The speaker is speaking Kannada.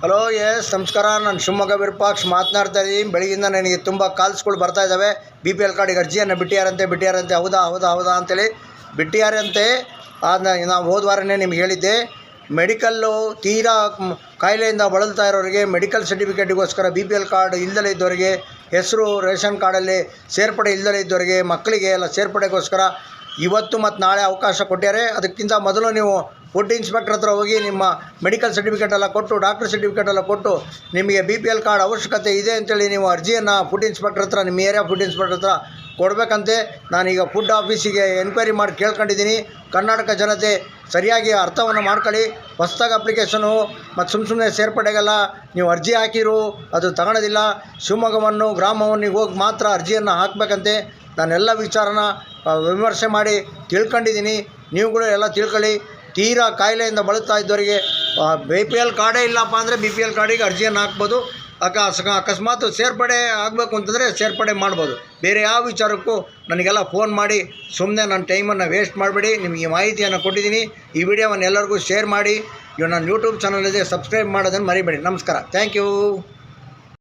ಹಲೋ ಎಸ್ ನಮಸ್ಕಾರ. ನಾನು ಶಿವಮೊಗ್ಗ ವಿರೂಪಾಕ್ಷ ಮಾತನಾಡ್ತಾ ಇದ್ದೀನಿ. ಬೆಳಗಿಂದ ನನಗೆ ತುಂಬ ಕಾಲ್ಸ್ಗಳು ಬರ್ತಾ ಇದ್ದಾವೆ. BPL ಕಾರ್ಡಿಗೆ ಅರ್ಜಿಯನ್ನು ಬಿಟ್ಟಿಯಾರಂತೆ ಹೌದಾ ಅಂತೇಳಿ ಬಿಟ್ಟಿಯಾರಂತೆ. ನಾವು ಹೋದ ವಾರನೇ ನಿಮ್ಗೆ ಹೇಳಿದ್ದೆ, ಮೆಡಿಕಲ್ಲು ತೀರಾ ಕಾಯಿಲೆಯಿಂದ ಬಳಲ್ತಾ ಇರೋರಿಗೆ ಮೆಡಿಕಲ್ ಸರ್ಟಿಫಿಕೇಟಿಗೋಸ್ಕರ BPL ಕಾರ್ಡ್ ಇಲ್ಲದೇ ಇದ್ದವರಿಗೆ, ಹೆಸರು ರೇಷನ್ ಕಾರ್ಡಲ್ಲಿ ಸೇರ್ಪಡೆ ಇಲ್ಲದೇ ಇದ್ದವರಿಗೆ, ಮಕ್ಕಳಿಗೆ ಎಲ್ಲ ಸೇರ್ಪಡೆಗೋಸ್ಕರ ಇವತ್ತು ಮತ್ತು ನಾಳೆ ಅವಕಾಶ ಕೊಟ್ಟಿದ್ದಾರೆ. ಅದಕ್ಕಿಂತ ಮೊದಲು ನೀವು ಫುಡ್ ಇನ್ಸ್ಪೆಕ್ಟರ್ ಹತ್ರ ಹೋಗಿ ನಿಮ್ಮ ಮೆಡಿಕಲ್ ಸರ್ಟಿಫಿಕೇಟ್ ಎಲ್ಲ ಕೊಟ್ಟು, ಡಾಕ್ಟರ್ ಸರ್ಟಿಫಿಕೇಟ್ ಎಲ್ಲ ಕೊಟ್ಟು, ನಿಮಗೆ BPL ಕಾರ್ಡ್ ಅವಶ್ಯಕತೆ ಇದೆ ಅಂತೇಳಿ ನೀವು ಅರ್ಜಿಯನ್ನು ಫುಡ್ ಇನ್ಸ್ಪೆಕ್ಟರ್ ಹತ್ರ, ನಿಮ್ಮ ಏರಿಯಾ ಫುಡ್ ಇನ್ಸ್ಪೆಕ್ಟರ್ ಹತ್ರ ಕೊಡಬೇಕಂತೆ. ನಾನೀಗ ಫುಡ್ ಆಫೀಸಿಗೆ ಎನ್ಕ್ವೈರಿ ಮಾಡಿ ಕೇಳ್ಕೊಂಡಿದ್ದೀನಿ. ಕರ್ನಾಟಕ ಜನತೆ ಸರಿಯಾಗಿ ಅರ್ಥವನ್ನು ಮಾಡ್ಕೊಳ್ಳಿ. ಹೊಸ್ದಾಗಿ ಅಪ್ಲಿಕೇಶನು ಮತ್ತು ಸುಮ್ಮನೆ ಸೇರ್ಪಡೆಗೆಲ್ಲ ನೀವು ಅರ್ಜಿ ಹಾಕಿರು, ಅದು ತಗೊಳ್ಳೋದಿಲ್ಲ. ಶಿವಮೊಗ್ಗವನ್ನು ಗ್ರಾಮವನ್ನು ಹೋಗಿ ಮಾತ್ರ ಅರ್ಜಿಯನ್ನು ಹಾಕಬೇಕಂತೆ. ನಾನೆಲ್ಲ ವಿಚಾರನ ವಿಮರ್ಶೆ ಮಾಡಿ ತಿಳ್ಕೊಂಡಿದ್ದೀನಿ. ನೀವುಗಳು ಎಲ್ಲ ತಿಳ್ಕೊಳ್ಳಿ. ತೀರಾ ಕಾಯಿಲೆಯಿಂದ ಬಳಲ್ತಾ ಇದ್ದವರಿಗೆ BPL ಕಾರ್ಡೇ ಇಲ್ಲಪ್ಪ ಅಂದರೆ BPL ಕಾರ್ಡಿಗೆ ಅರ್ಜಿಯನ್ನು ಹಾಕ್ಬೋದು. ಅಕಸ್ಮಾತ್ ಸೇರ್ಪಡೆ ಆಗಬೇಕು ಅಂತಂದರೆ ಸೇರ್ಪಡೆ ಮಾಡ್ಬೋದು. ಬೇರೆ ಯಾವ ವಿಚಾರಕ್ಕೂ ನನಗೆಲ್ಲ ಫೋನ್ ಮಾಡಿ ಸುಮ್ಮನೆ ನನ್ನ ಟೈಮನ್ನು ವೇಸ್ಟ್ ಮಾಡಬೇಡಿ. ನಿಮಗೆ ಮಾಹಿತಿಯನ್ನು ಕೊಟ್ಟಿದ್ದೀನಿ. ಈ ವಿಡಿಯೋವನ್ನು ಎಲ್ಲರಿಗೂ ಶೇರ್ ಮಾಡಿ. ಇವಾಗ ನನ್ನ ಯೂಟ್ಯೂಬ್ ಚಾನಲ್ ಇದೆ, ಸಬ್ಸ್ಕ್ರೈಬ್ ಮಾಡೋದನ್ನು ಮರಿಬೇಡಿ. ನಮಸ್ಕಾರ, ಥ್ಯಾಂಕ್ ಯು.